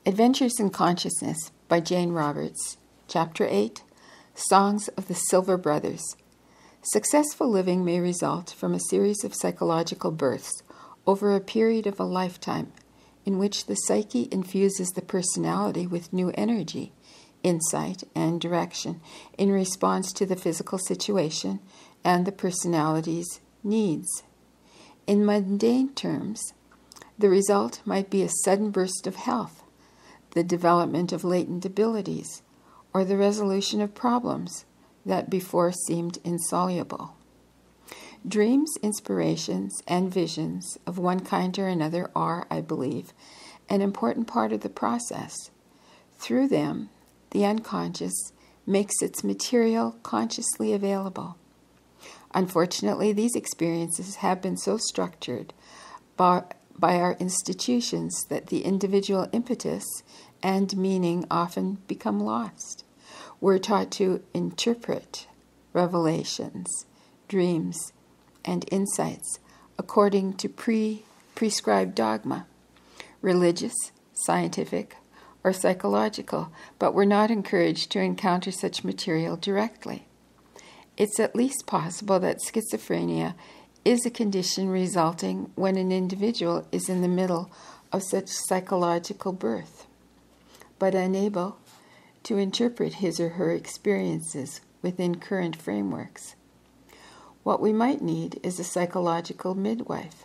Adventures in Consciousness by Janeroberts, Chapter 8, Songs of the Silver Brothers. Successful living may result from a series of psychological births over a period of a lifetime in which the psyche infuses the personality with new energy, insight, and direction in response to the physical situation and the personality's needs. In mundane terms, the result might be a sudden burst of health, the development of latent abilities, or the resolution of problems that before seemed insoluble. Dreams, inspirations, and visions of one kind or another are, I believe, an important part of the process. Through them, the unconscious makes its material consciously available. Unfortunately, these experiences have been so structured by our institutions that the individual impetus and meaning often become lost. We're taught to interpret revelations, dreams, and insights according to prescribed dogma, religious, scientific, or psychological, but we're not encouraged to encounter such material directly. It's at least possible that schizophrenia is a condition resulting when an individual is in the middle of such psychological birth, but unable to interpret his or her experiences within current frameworks. What we might need is a psychological midwife,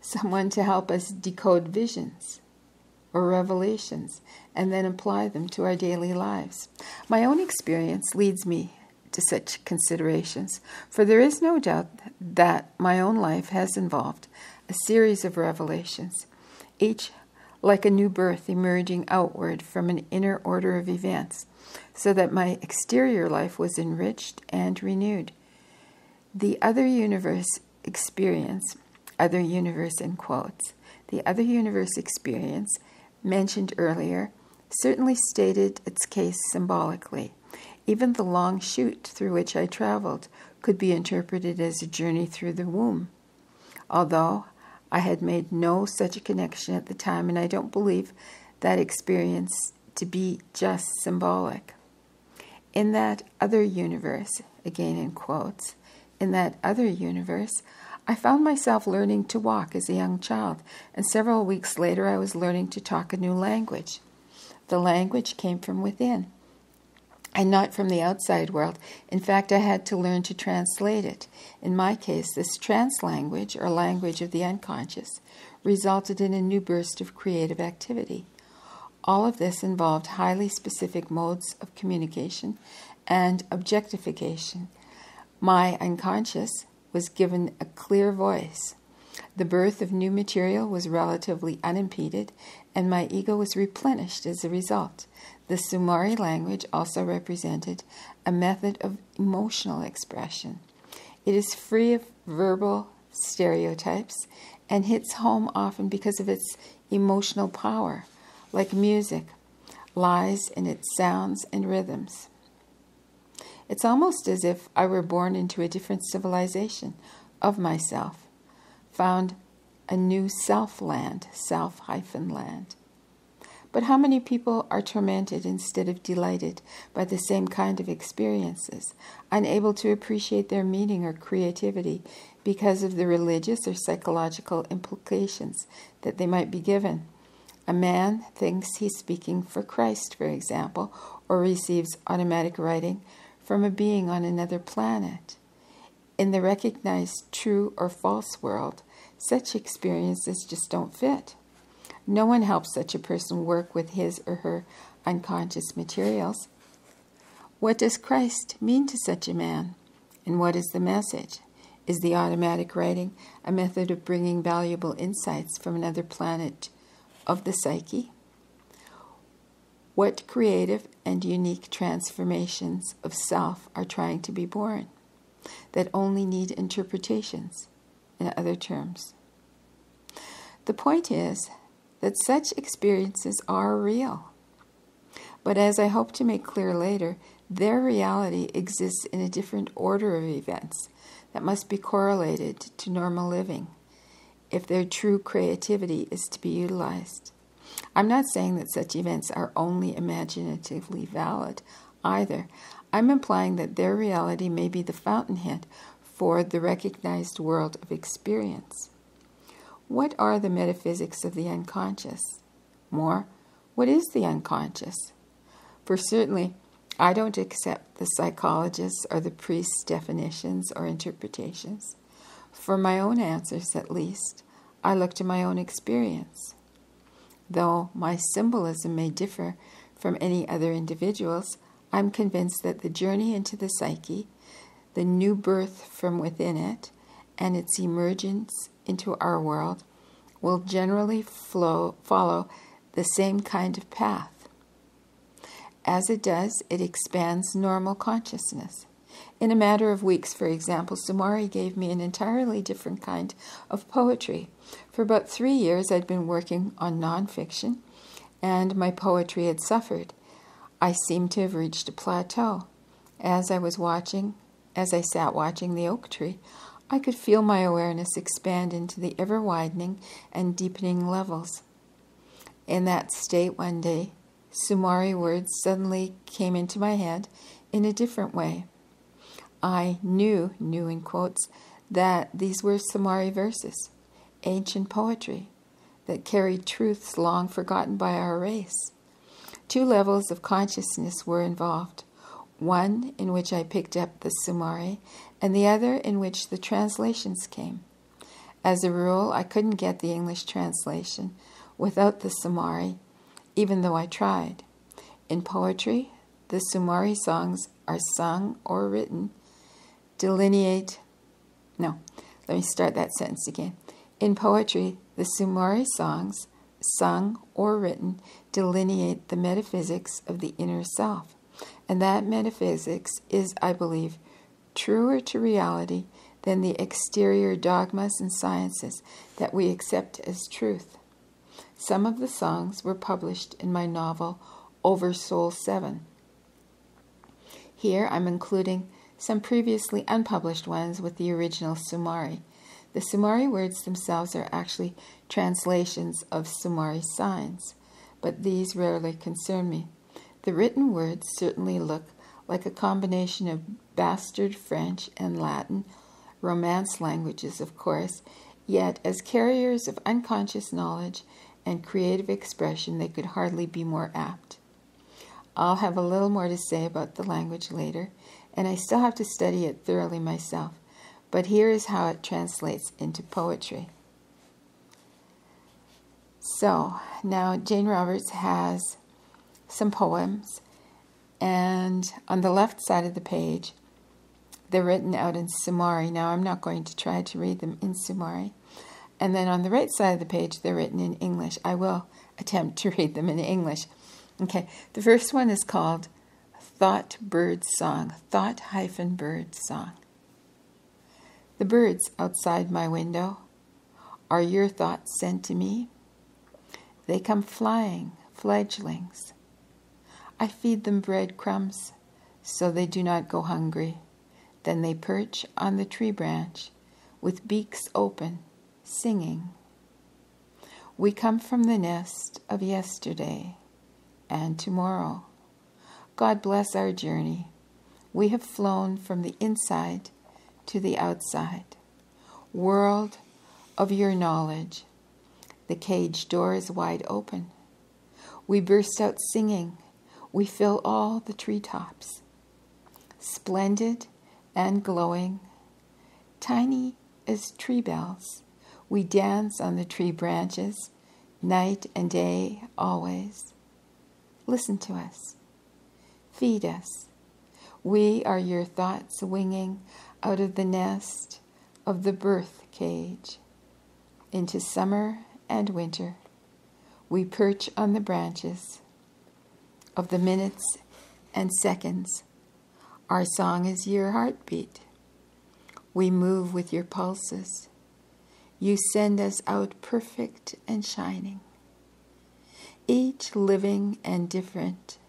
someone to help us decode visions or revelations and then apply them to our daily lives. My own experience leads me to such considerations, for there is no doubt that my own life has involved a series of revelations, each like a new birth emerging outward from an inner order of events, so that my exterior life was enriched and renewed. The other universe experience, other universe in quotes, the other universe experience mentioned earlier certainly stated its case symbolically. Even the long chute through which I traveled could be interpreted as a journey through the womb, although I had made no such a connection at the time, and I don't believe that experience to be just symbolic. In that other universe, again in quotes, in that other universe, I found myself learning to walk as a young child, and several weeks later I was learning to talk a new language. The language came from within, and not from the outside world. In fact, I had to learn to translate it. In my case, this trance language, or language of the unconscious, resulted in a new burst of creative activity. All of this involved highly specific modes of communication and objectification. My unconscious was given a clear voice. The birth of new material was relatively unimpeded, and my ego was replenished as a result. The Sumari language also represented a method of emotional expression. It is free of verbal stereotypes and hits home often because of its emotional power. Like music, lies in its sounds and rhythms. It's almost as if I were born into a different civilization of myself, found a new self-land, self-land. But how many people are tormented instead of delighted by the same kind of experiences, unable to appreciate their meaning or creativity because of the religious or psychological implications that they might be given? A man thinks he's speaking for Christ, for example, or receives automatic writing from a being on another planet. In the recognized true or false world, such experiences just don't fit. No one helps such a person work with his or her unconscious materials. What does Christ mean to such a man? And what is the message? Is the automatic writing a method of bringing valuable insights from another planet of the psyche? What creative and unique transformations of self are trying to be born that only need interpretations, in other terms? The point is that such experiences are real. But as I hope to make clear later, their reality exists in a different order of events that must be correlated to normal living if their true creativity is to be utilized. I'm not saying that such events are only imaginatively valid either. I'm implying that their reality may be the fountainhead for the recognized world of experience. What are the metaphysics of the unconscious? More, what is the unconscious? For certainly, I don't accept the psychologists' or the priests' definitions or interpretations. For my own answers, at least, I look to my own experience. Though my symbolism may differ from any other individual's, I'm convinced that the journey into the psyche, the new birth from within it, and its emergence into our world will generally follow the same kind of path. As it does, it expands normal consciousness. In a matter of weeks, for example, Sumari gave me an entirely different kind of poetry. For about 3 years, I'd been working on nonfiction, and my poetry had suffered. I seemed to have reached a plateau. As I sat watching the oak tree, I could feel my awareness expand into the ever-widening and deepening levels. In that state one day, Sumari words suddenly came into my head in a different way. I knew in quotes, that these were Sumari verses, ancient poetry, that carried truths long forgotten by our race. 2 levels of consciousness were involved, one in which I picked up the Sumari, and the other in which the translations came. As a rule, I couldn't get the English translation without the Sumari, even though I tried. In poetry, the Sumari songs are sung or written, In poetry, the Sumari songs, sung or written, delineate the metaphysics of the inner self. And that metaphysics is, I believe, truer to reality than the exterior dogmas and sciences that we accept as truth. Some of the songs were published in my novel Over Soul 7. Here I'm including some previously unpublished ones with the original Sumari. The Sumari words themselves are actually translations of Sumari signs, but these rarely concern me. The written words certainly look like a combination of bastard French and Latin, Romance languages, of course, yet as carriers of unconscious knowledge and creative expression, they could hardly be more apt. I'll have a little more to say about the language later, and I still have to study it thoroughly myself, but here is how it translates into poetry. So, now Janeroberts has some poems, and on the left side of the page, they're written out in Sumari. Now, I'm not going to try to read them in Sumari. And then on the right side of the page, they're written in English. I will attempt to read them in English. Okay, the first one is called Thought-Bird Song, Thought-Bird Song. The birds outside my window, are your thoughts sent to me? They come flying, fledglings. I feed them breadcrumbs, so they do not go hungry. Then they perch on the tree branch, with beaks open, singing. We come from the nest of yesterday and tomorrow. God bless our journey. We have flown from the inside to the outside. World of your knowledge. The cage door is wide open. We burst out singing. We fill all the treetops. Splendid and glowing, tiny as tree bells, we dance on the tree branches, night and day, always. Listen to us. Feed us. We are your thoughts winging out of the nest of the birth cage. Into summer and winter, we perch on the branches of the minutes and seconds. Our song is your heartbeat. We move with your pulses. You send us out perfect and shining, each living and different,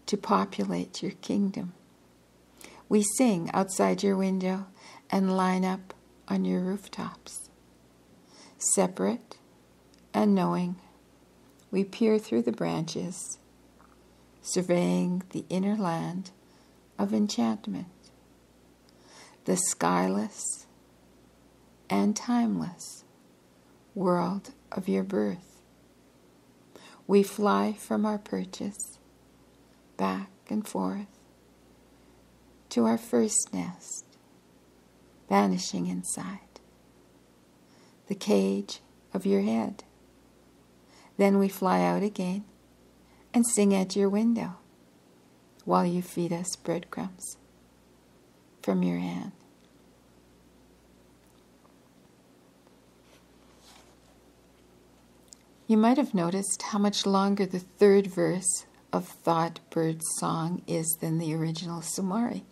to populate your kingdom. We sing outside your window and line up on your rooftops. Separate and knowing, we peer through the branches, surveying the inner land of enchantment, the skyless and timeless world of your birth. We fly from our perches, back and forth, to our first nest, vanishing inside the cage of your head. Then we fly out again and sing at your window while you feed us breadcrumbs from your hand. You might have noticed how much longer the third verse of Thought Bird's song is than the original Sumari.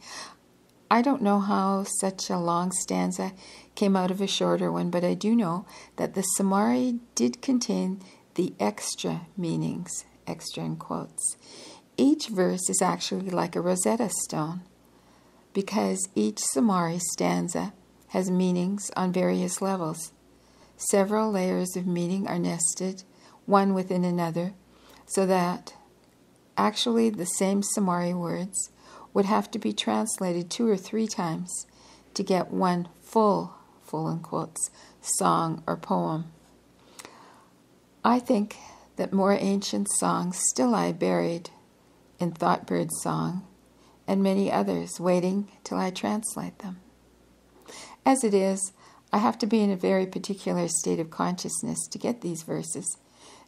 I don't know how such a long stanza came out of a shorter one, but I do know that the Sumari did contain the extra meanings, extra in quotes. Each verse is actually like a Rosetta Stone, because each Sumari stanza has meanings on various levels. Several layers of meaning are nested, one within another, so that actually the same Sumari words would have to be translated 2 or 3 times to get one full in quotes, song or poem. I think that more ancient songs still lie buried in Thoughtbird's song and many others waiting till I translate them. As it is, I have to be in a very particular state of consciousness to get these verses.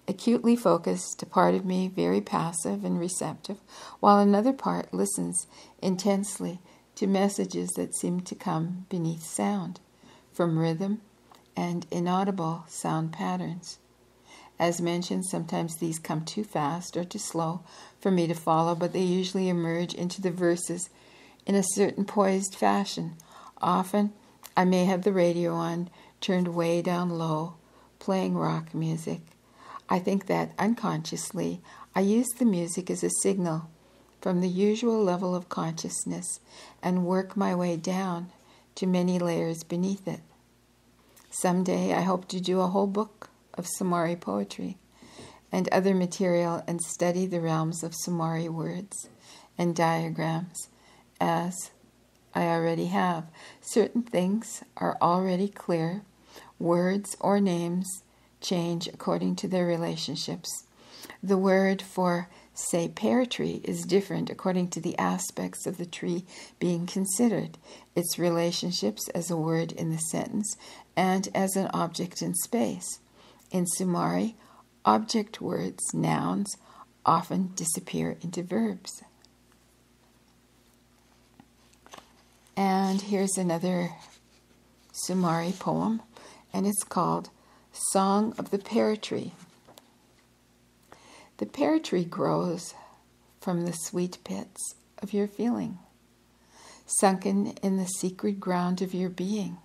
Acutely focused, a part of me very passive and receptive, while another part listens intensely to messages that seem to come beneath sound, from rhythm and inaudible sound patterns. As mentioned, sometimes these come too fast or too slow for me to follow, but they usually emerge into the verses in a certain poised fashion. Often, I may have the radio on, turned way down low, playing rock music. I think that unconsciously, I use the music as a signal from the usual level of consciousness and work my way down to many layers beneath it. Someday, I hope to do a whole book of Sumari poetry and other material and study the realms of Sumari words and diagrams, as I already have. Certain things are already clear. Words or names change according to their relationships. The word for, say, pear tree is different according to the aspects of the tree being considered, its relationships as a word in the sentence and as an object in space. In Sumari, object words, nouns, often disappear into verbs. And here's another Sumari poem, and it's called Song of the Pear Tree. The pear tree grows from the sweet pits of your feeling, sunken in the secret ground of your being.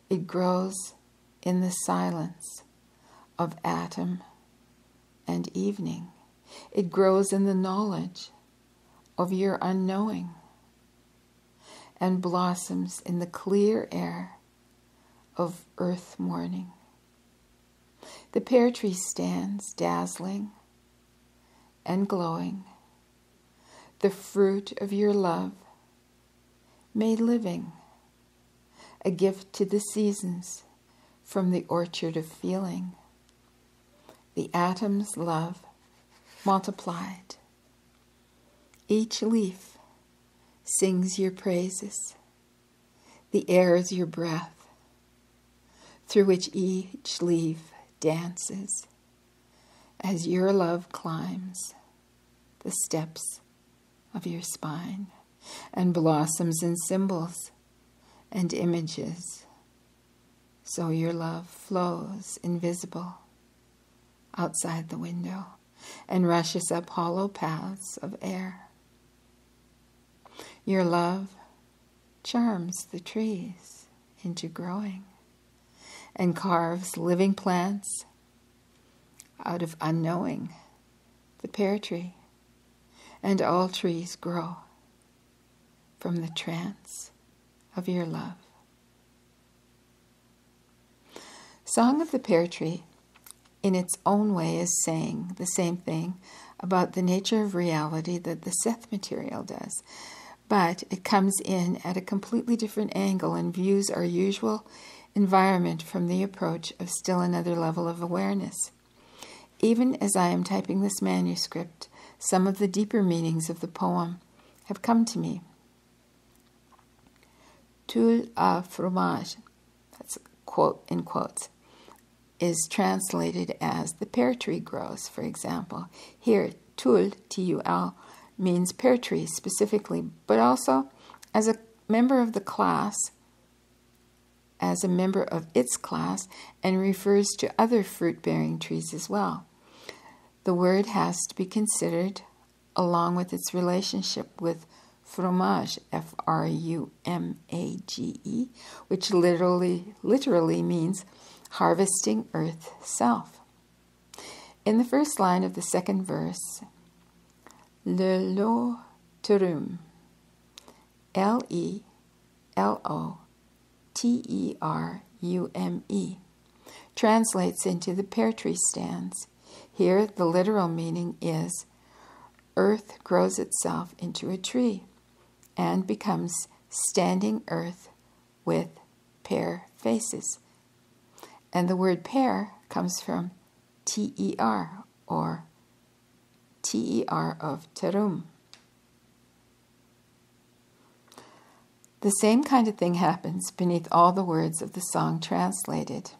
It grows in the silence of atom and evening. It grows in the knowledge of your unknowing and blossoms in the clear air of earth morning. The pear tree stands dazzling and glowing, the fruit of your love made living, a gift to the seasons from the orchard of feeling. The atom's love multiplied. Each leaf sings your praises. The air is your breath, through which each leaf dances as your love climbs the steps of your spine and blossoms in symbols and images. So your love flows invisible outside the window and rushes up hollow paths of air. Your love charms the trees into growing and carves living plants out of unknowing, the pear tree, and all trees grow from the trance of your love. Song of the Pear Tree in its own way is saying the same thing about the nature of reality that the Seth Material does, but it comes in at a completely different angle and views our usual environment from the approach of still another level of awareness. Even as I am typing this manuscript, some of the deeper meanings of the poem have come to me. Tulle à fromage, that's quote in quotes, is translated as the pear tree grows, for example. Here, tulle, T-U-L, means pear tree specifically, but also as a member of the class, as a member of its class, and refers to other fruit-bearing trees as well. The word has to be considered along with its relationship with fromage, F-R-U-M-A-G-E, which literally means harvesting earth self. In the first line of the second verse, Le lo terum, L-E-L-O-T-E-R-U-M-E, translates into the pear tree stands. Here, the literal meaning is earth grows itself into a tree and becomes standing earth with pear faces. And the word pear comes from T-E-R, or T-E-R of terum. The same kind of thing happens beneath all the words of the song translated.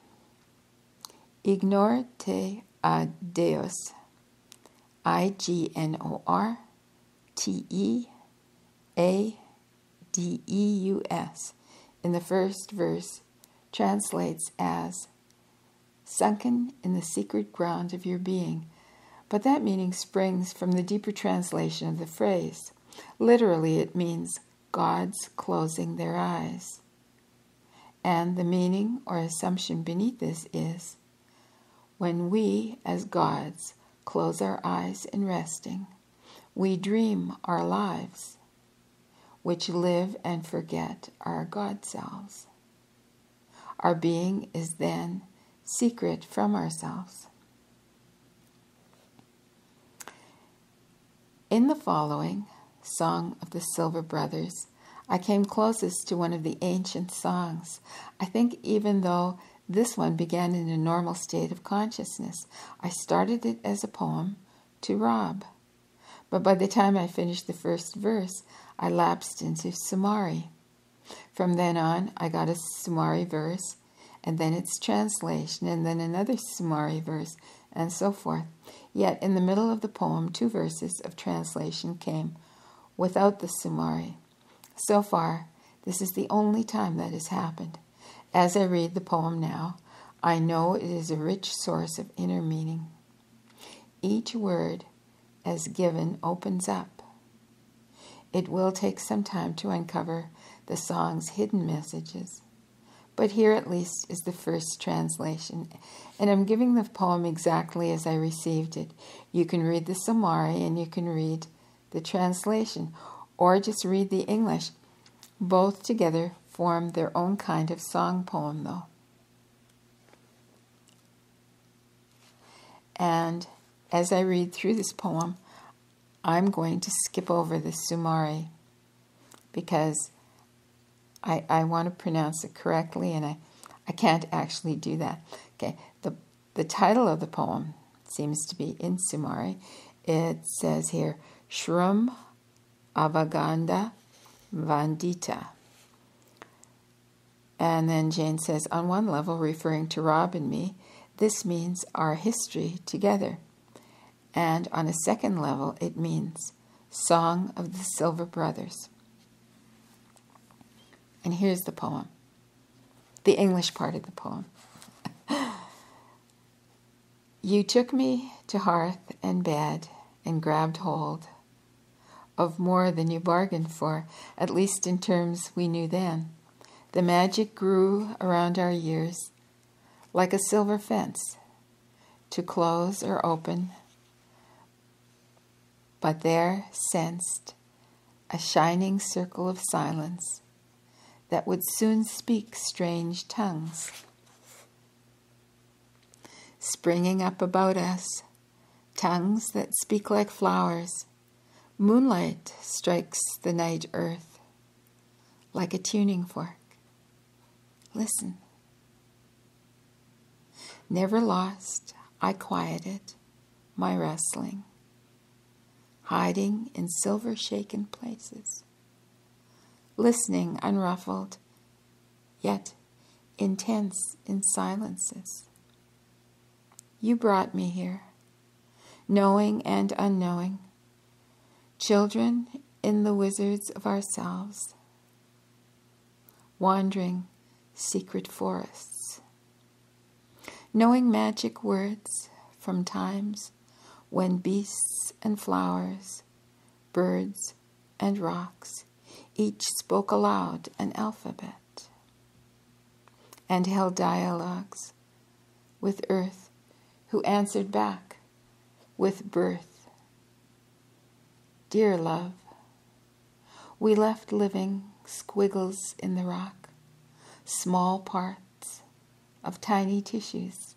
Ignor te a Deus, I-G-N-O-R-T-E-A-D-E-U-S, in the first verse translates as sunken in the secret ground of your being, but that meaning springs from the deeper translation of the phrase. Literally, it means gods closing their eyes. And the meaning or assumption beneath this is, when we, as gods, close our eyes in resting, we dream our lives, which live and forget our God selves. Our being is then secret from ourselves. In the following Song of the Silver Brothers, I came closest to one of the ancient songs. I think even though this one began in a normal state of consciousness, I started it as a poem to Rob. But by the time I finished the first verse, I lapsed into Sumari. From then on, I got a Sumari verse, and then its translation, and then another Sumari verse, and so forth. Yet in the middle of the poem, 2 verses of translation came without the Sumari. So far, this is the only time that has happened. As I read the poem now, I know it is a rich source of inner meaning. Each word, as given, opens up. It will take some time to uncover the song's hidden messages, but here at least is the first translation, and I'm giving the poem exactly as I received it. You can read the Sumari and you can read the translation, or just read the English. Both together form their own kind of song poem, though. And as I read through this poem, I'm going to skip over the Sumari because I want to pronounce it correctly, and I can't actually do that. Okay, the title of the poem seems to be in Sumari. It says here, Shrum Avaganda Vandita. And then Jane says, on one level, referring to Rob and me, this means our history together. And on a second level, it means Song of the Silver Brothers. And here's the poem, the English part of the poem. You took me to hearth and bed and grabbed hold of more than you bargained for, at least in terms we knew then. The magic grew around our years like a silver fence to close or open, but there sensed a shining circle of silence that would soon speak strange tongues. springing up about us, tongues that speak like flowers. Moonlight strikes the night earth like a tuning fork. Listen. Never lost, I quieted my wrestling, hiding in silver-shaken places, listening unruffled, yet intense in silences. You brought me here, knowing and unknowing, children in the wizards of ourselves, wandering secret forests, knowing magic words from times when beasts and flowers, birds and rocks, each spoke aloud an alphabet, and held dialogues with earth, who answered back with birth. Dear love, we left living squiggles in the rock, small parts of tiny tissues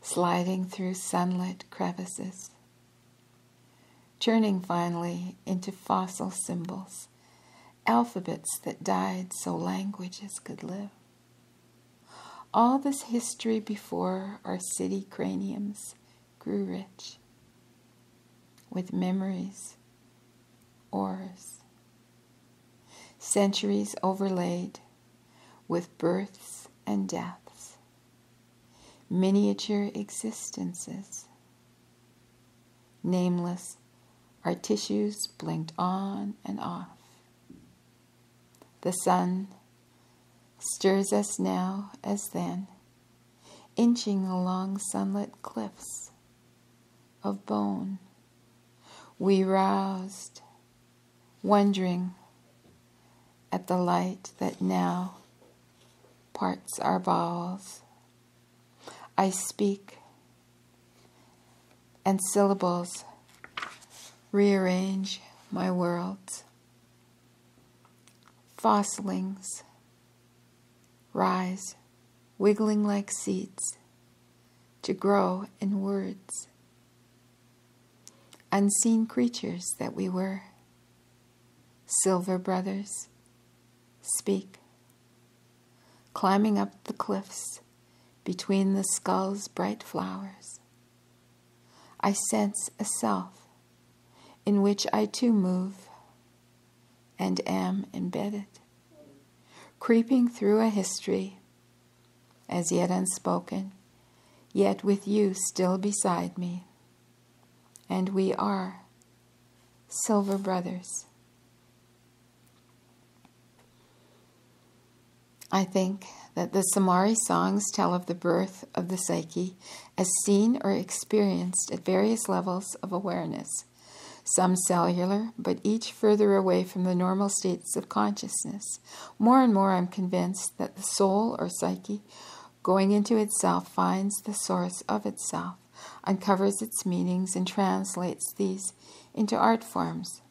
sliding through sunlit crevices, turning finally into fossil symbols, alphabets that died so languages could live. All this history before our city craniums grew rich with memories, ores, centuries overlaid with births and deaths, miniature existences. Nameless, our tissues blinked on and off. The sun stirs us now as then, inching along sunlit cliffs of bone. We roused, wondering at the light that now parts our bowels. I speak, and syllables rearrange my worlds. Fossilings rise, wiggling like seeds, to grow in words. Unseen creatures that we were, silver brothers, speak, climbing up the cliffs between the skull's bright flowers. I sense a self in which I too move and am embedded, creeping through a history as yet unspoken, yet with you still beside me. And we are silver brothers. I think that the Sumari songs tell of the birth of the psyche as seen or experienced at various levels of awareness, some cellular, but each further away from the normal states of consciousness. More and more I'm convinced that the soul or psyche, going into itself, finds the source of itself, uncovers its meanings, and translates these into art forms,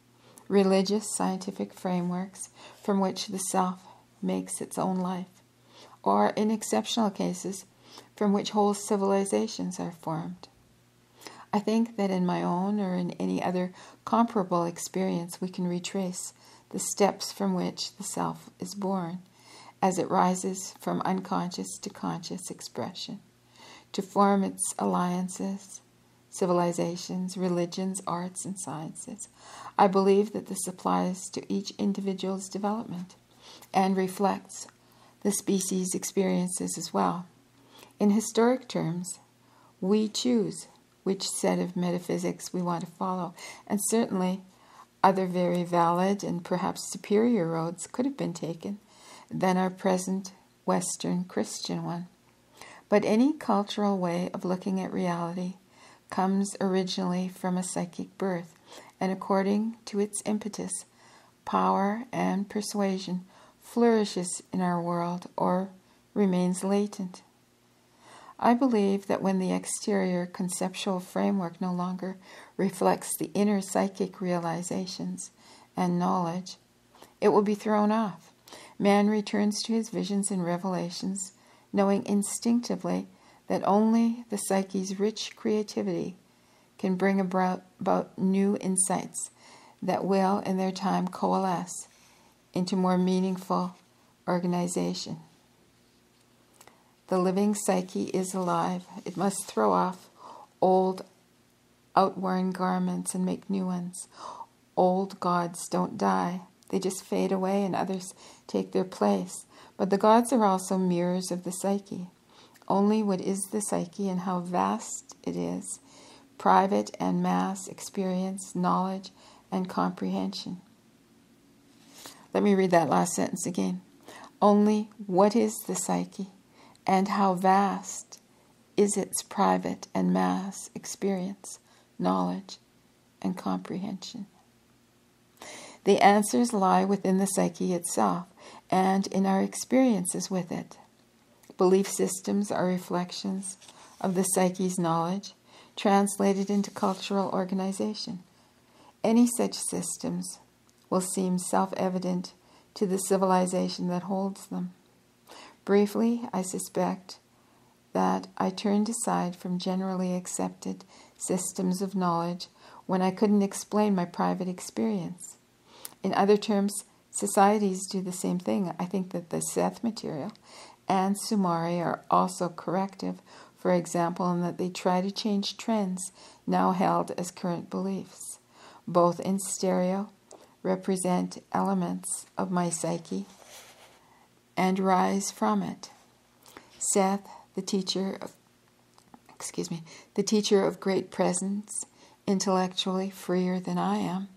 religious, scientific frameworks from which the self makes its own life, or in exceptional cases, from which whole civilizations are formed. I think that in my own or in any other comparable experience, we can retrace the steps from which the self is born, as it rises from unconscious to conscious expression, to form its alliances, civilizations, religions, arts, and sciences. I believe that this applies to each individual's development and reflects the species' experiences as well. In historic terms, we choose which set of metaphysics we want to follow, and certainly other very valid and perhaps superior roads could have been taken than our present Western Christian one. But any cultural way of looking at reality comes originally from a psychic birth, and according to its impetus, power and persuasion flourishes in our world or remains latent. I believe that when the exterior conceptual framework no longer reflects the inner psychic realizations and knowledge, it will be thrown off. Man returns to his visions and revelations, knowing instinctively that only the psyche's rich creativity can bring about new insights that will, in their time, coalesce into more meaningful organization. The living psyche is alive. It must throw off old, outworn garments and make new ones. Old gods don't die. They just fade away and others take their place. But the gods are also mirrors of the psyche. Only what is the psyche and how vast it is, private and mass experience, knowledge, and comprehension. Let me read that last sentence again. Only what is the psyche and how vast is its private and mass experience, knowledge, and comprehension. The answers lie within the psyche itself and in our experiences with it. Belief systems are reflections of the psyche's knowledge, translated into cultural organization. Any such systems will seem self-evident to the civilization that holds them. Briefly, I suspect that I turned aside from generally accepted systems of knowledge when I couldn't explain my private experience. In other terms, societies do the same thing. I think that the Seth Material and Sumari are also corrective, for example, in that they try to change trends now held as current beliefs. Both in stereo represent elements of my psyche and rise from it. Seth, the teacher of great presence, intellectually freer than I am,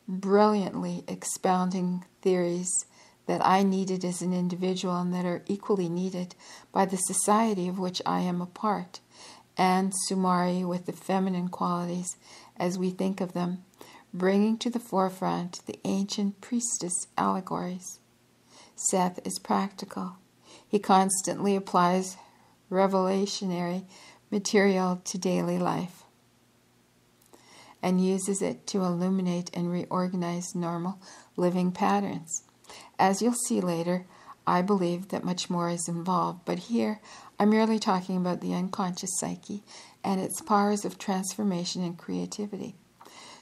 brilliantly expounding theories that I needed as an individual and that are equally needed by the society of which I am a part, and Sumari with the feminine qualities as we think of them, bringing to the forefront the ancient priestess allegories. Seth is practical. He constantly applies revelationary material to daily life and uses it to illuminate and reorganize normal living patterns. As you'll see later, I believe that much more is involved, but here I'm merely talking about the unconscious psyche and its powers of transformation and creativity.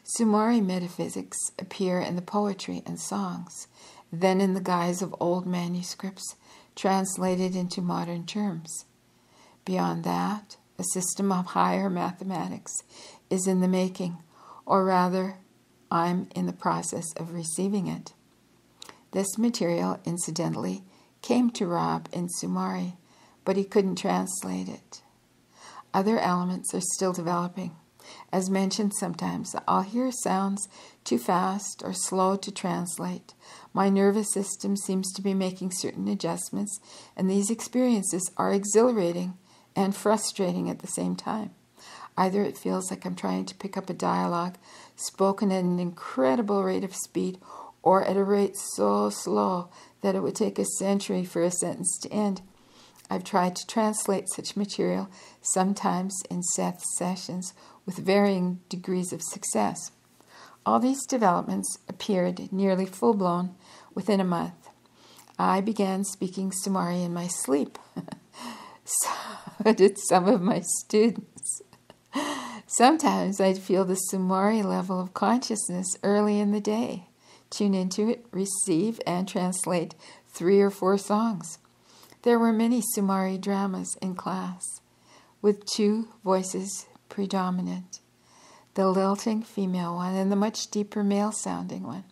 Sumari metaphysics appear in the poetry and songs, then in the guise of old manuscripts translated into modern terms. Beyond that, a system of higher mathematics is in the making, or rather, I'm in the process of receiving it. This material, incidentally, came to Rob in Sumari, but he couldn't translate it. Other elements are still developing. As mentioned, sometimes I'll hear sounds too fast or slow to translate. My nervous system seems to be making certain adjustments, and these experiences are exhilarating and frustrating at the same time. Either it feels like I'm trying to pick up a dialogue spoken at an incredible rate of speed, or at a rate so slow that it would take a century for a sentence to end. I've tried to translate such material, sometimes in Seth's sessions, with varying degrees of success. All these developments appeared nearly full-blown within a month. I began speaking Sumari in my sleep. So did some of my students. Sometimes I'd feel the Sumari level of consciousness early in the day, tune into it, receive, and translate 3 or 4 songs. There were many Sumari dramas in class, with 2 voices predominant, the lilting female one and the much deeper male-sounding one.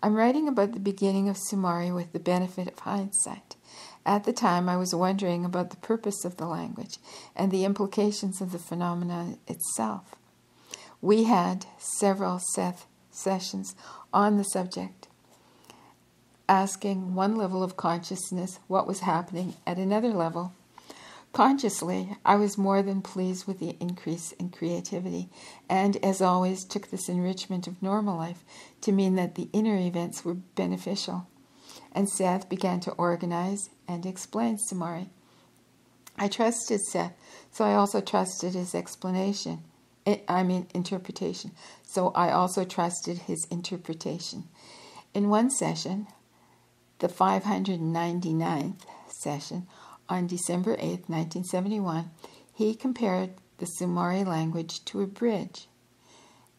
I'm writing about the beginning of Sumari with the benefit of hindsight. At the time, I was wondering about the purpose of the language and the implications of the phenomenon itself. We had several Seth sessions on the subject, asking one level of consciousness what was happening at another level. Consciously, I was more than pleased with the increase in creativity, and as always took this enrichment of normal life to mean that the inner events were beneficial. And Seth began to organize and explain Sumari. I trusted Seth, so I also trusted his interpretation. So I also trusted his interpretation. In one session, the 599th session, on December 8, 1971, he compared the Sumari language to a bridge.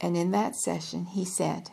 And in that session, he said,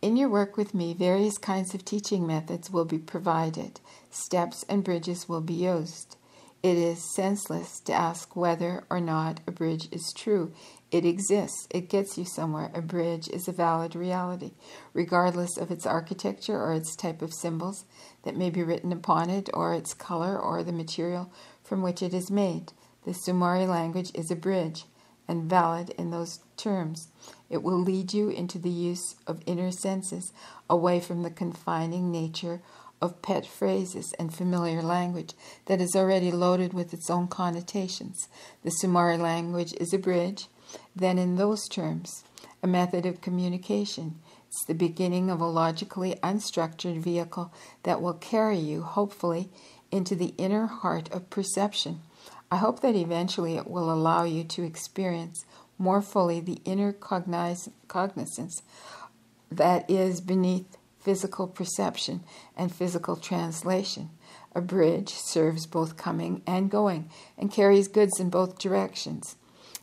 "In your work with me, various kinds of teaching methods will be provided. Steps and bridges will be used. It is senseless to ask whether or not a bridge is true. It exists. It gets you somewhere. A bridge is a valid reality, regardless of its architecture or its type of symbols that may be written upon it, or its color, or the material from which it is made. The Sumari language is a bridge, and valid in those terms. It will lead you into the use of inner senses, away from the confining nature of pet phrases and familiar language that is already loaded with its own connotations. The Sumari language is a bridge, then in those terms, a method of communication. It's the beginning of a logically unstructured vehicle that will carry you, hopefully, into the inner heart of perception. I hope that eventually it will allow you to experience more fully the inner cognizance that is beneath physical perception and physical translation. A bridge serves both coming and going and carries goods in both directions.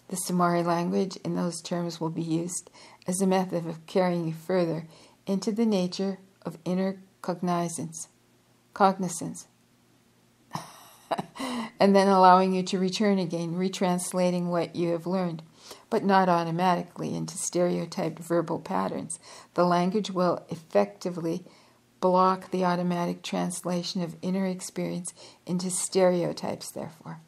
The Sumari language in those terms will be used as a method of carrying you further into the nature of inner cognizance, and then allowing you to return again, retranslating what you have learned, but not automatically into stereotyped verbal patterns. The language will effectively block the automatic translation of inner experience into stereotypes, therefore.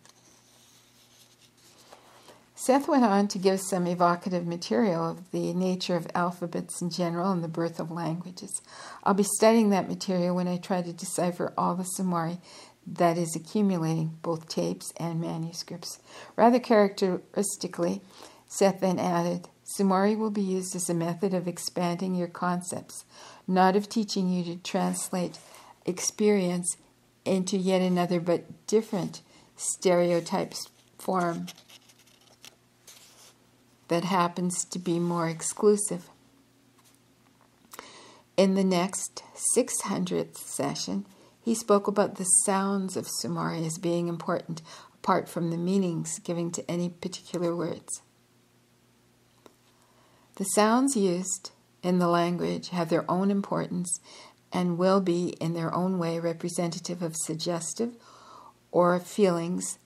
Seth went on to give some evocative material of the nature of alphabets in general and the birth of languages. I'll be studying that material when I try to decipher all the Sumari that is accumulating, both tapes and manuscripts. Rather characteristically, Seth then added, Sumari will be used as a method of expanding your concepts, not of teaching you to translate experience into yet another but different stereotypes form that happens to be more exclusive. In the next 600th session, he spoke about the sounds of Sumari as being important, apart from the meanings given to any particular words. The sounds used in the language have their own importance and will be in their own way representative of suggestive or feelings.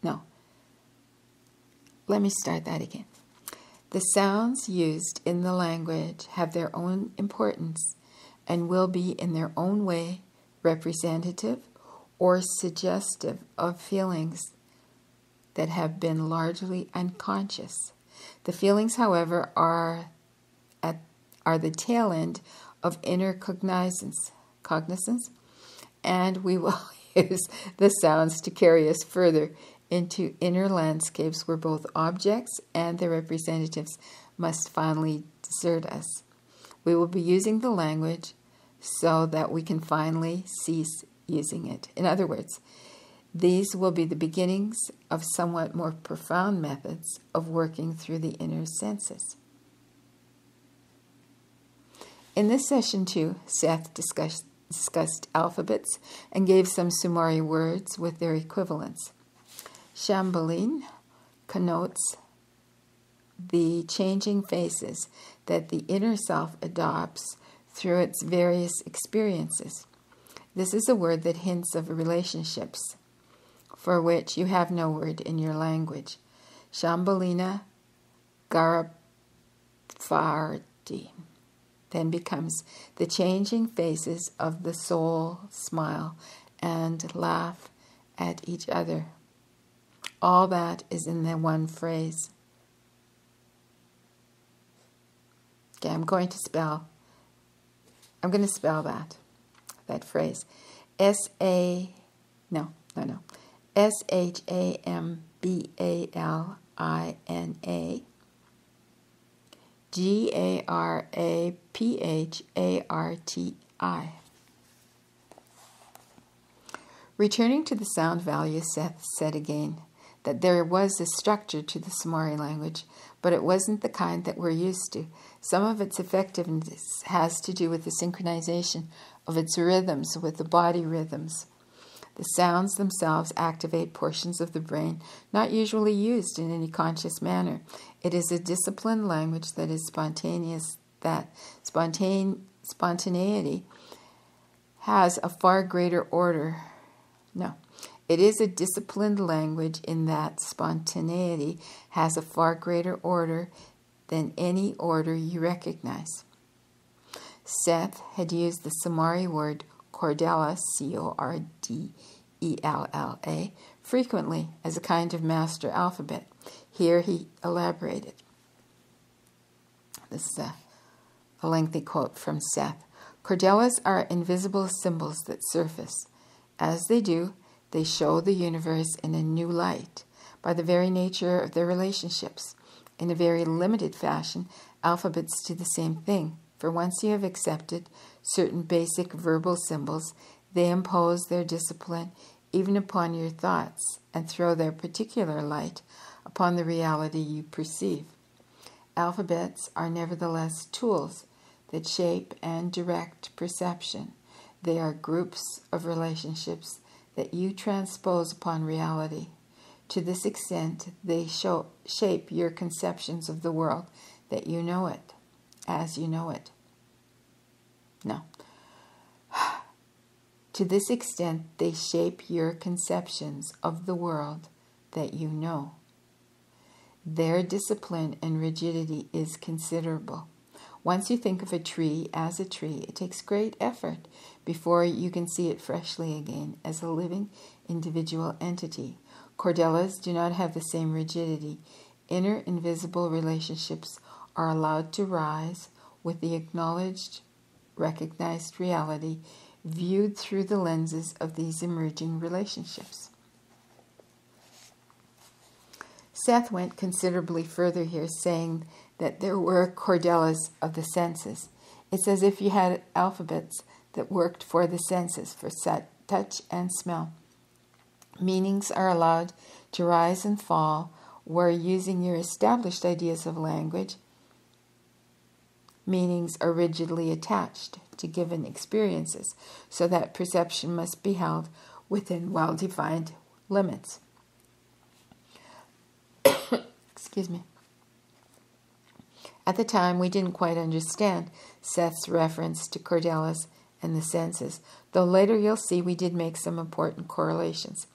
No. Let me start that again. The sounds used in the language have their own importance and will be in their own way representative or suggestive of feelings that have been largely unconscious. The feelings, however, are the tail end of inner cognizance, and we will use the sounds to carry us further into inner landscapes where both objects and their representatives must finally desert us. We will be using the language so that we can finally cease using it. In other words, these will be the beginnings of somewhat more profound methods of working through the inner senses. In this session, too, Seth discussed alphabets and gave some Sumari words with their equivalents. Shambhalin connotes the changing faces that the inner self adopts through its various experiences. This is a word that hints of relationships for which you have no word in your language. Shambhalina Garafarti then becomes the changing faces of the soul smile and laugh at each other. All that is in the one phrase. Okay, I'm going to spell that phrase. Shambalina Garapharti. Returning to the sound value, Seth said again, that there was a structure to the Sumari language, but it wasn't the kind that we're used to. Some of its effectiveness has to do with the synchronization of its rhythms with the body rhythms. The sounds themselves activate portions of the brain not usually used in any conscious manner. It is a disciplined language that is spontaneous, that spontaneity has a far greater order. No. It is a disciplined language in that spontaneity has a far greater order than any order you recognize. Seth had used the Sumari word Cordella, Cordella, frequently as a kind of master alphabet. Here he elaborated. This is a lengthy quote from Seth. Cordellas are invisible symbols that surface. As they do, they show the universe in a new light by the very nature of their relationships. In a very limited fashion, alphabets do the same thing, for once you have accepted certain basic verbal symbols, they impose their discipline even upon your thoughts and throw their particular light upon the reality you perceive. Alphabets are nevertheless tools that shape and direct perception. They are groups of relationships that you transpose upon reality. To this extent, they shape your conceptions of the world that you know it, as you know it. No. To this extent, they shape your conceptions of the world that you know. Their discipline and rigidity is considerable. Once you think of a tree as a tree, it takes great effort before you can see it freshly again as a living individual entity. Cordellas do not have the same rigidity. Inner invisible relationships are allowed to rise with the acknowledged, recognized reality viewed through the lenses of these emerging relationships. Seth went considerably further here, saying that there were cordellas of the senses. It's as if you had alphabets that worked for the senses, for touch and smell. Meanings are allowed to rise and fall, where using your established ideas of language, meanings are rigidly attached to given experiences, so that perception must be held within well-defined limits. Excuse me. At the time, we didn't quite understand Seth's reference to cordellas and the senses, though later you'll see we did make some important correlations.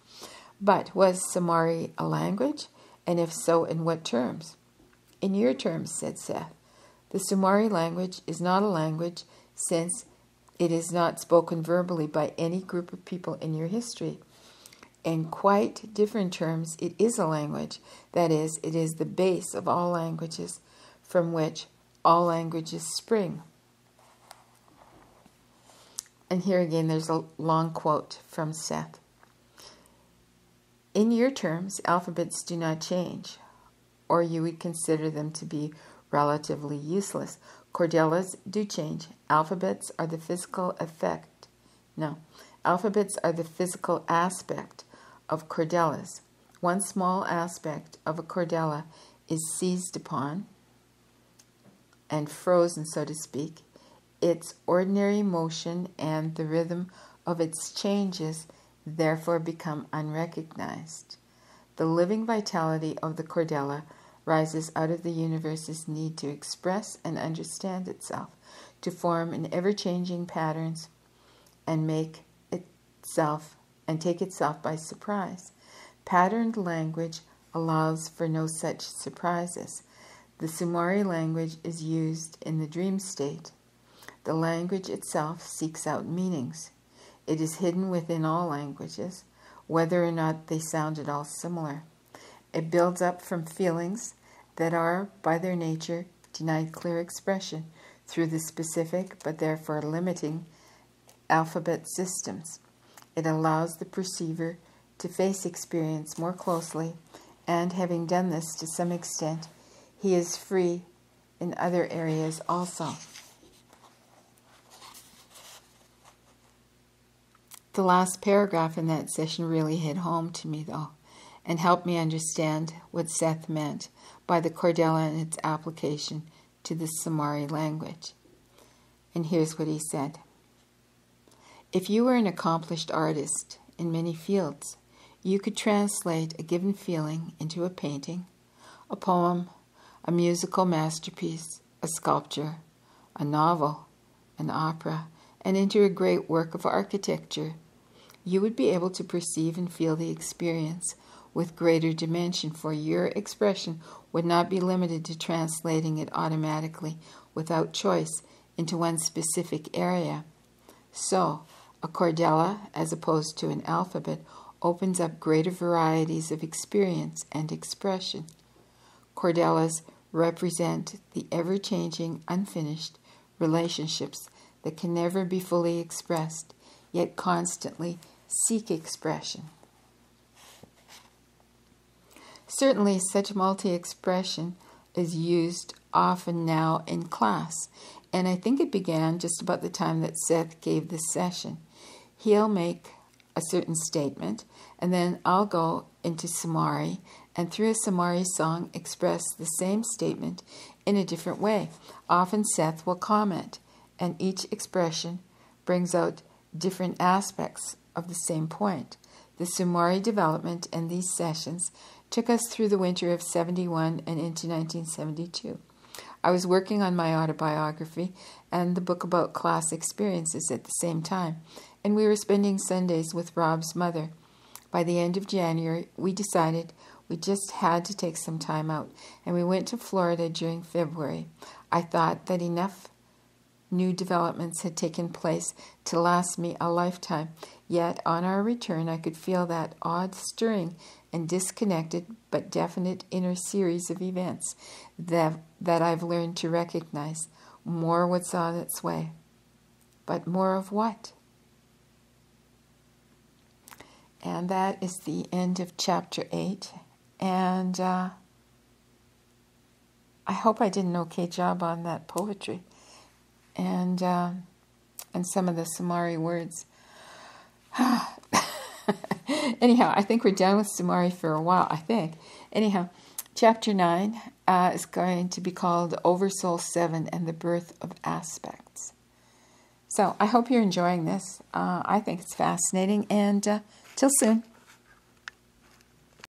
But was Sumari a language? And if so, in what terms? In your terms, said Seth. The Sumari language is not a language since it is not spoken verbally by any group of people in your history. In quite different terms, it is a language. That is, it is the base of all languages, from which all languages spring. And here again, there's a long quote from Seth. In your terms, alphabets do not change, or you would consider them to be relatively useless. Cordellas do change. Alphabets are the physical effect. No, alphabets are the physical aspect of cordellas. One small aspect of a cordella is seized upon and frozen, so to speak. Its ordinary motion and the rhythm of its changes therefore become unrecognized. The living vitality of the cordella rises out of the universe's need to express and understand itself, to form in ever-changing patterns and take itself by surprise. Patterned language allows for no such surprises. The Sumari language is used in the dream state. The language itself seeks out meanings. It is hidden within all languages, whether or not they sound at all similar. It builds up from feelings that are, by their nature, denied clear expression through the specific, but therefore limiting, alphabet systems. It allows the perceiver to face experience more closely, and having done this to some extent, he is free in other areas also. The last paragraph in that session really hit home to me, though, and helped me understand what Seth meant by the cordella and its application to the Sumari language. And here's what he said. If you were an accomplished artist in many fields, you could translate a given feeling into a painting, a poem, a musical masterpiece, a sculpture, a novel, an opera, and into a great work of architecture. You would be able to perceive and feel the experience with greater dimension, for your expression would not be limited to translating it automatically without choice into one specific area. So, a cordella, as opposed to an alphabet, opens up greater varieties of experience and expression. Cordellas represent the ever-changing, unfinished relationships that can never be fully expressed, yet constantly seek expression. Certainly, such multi-expression is used often now in class, and I think it began just about the time that Seth gave this session. He'll make a certain statement, and then I'll go into Sumari, and through a Sumari song express the same statement in a different way. Often Seth will comment, and each expression brings out different aspects of the same point. The Sumari development and these sessions took us through the winter of 71 and into 1972. I was working on my autobiography and the book about class experiences at the same time, and we were spending Sundays with Rob's mother. By the end of January, we decided we just had to take some time out, and we went to Florida during February. I thought that enough new developments had taken place to last me a lifetime, yet on our return I could feel that odd stirring and disconnected but definite inner series of events that I've learned to recognize. More was on its way. But more of what? And that is the end of Chapter 8. And I hope I did an okay job on that poetry and some of the Sumari words. Anyhow, I think we're done with Sumari for a while, I think. Anyhow, Chapter 9 is going to be called Oversoul 7 and the Birth of Aspects. So I hope you're enjoying this. I think it's fascinating, and till soon.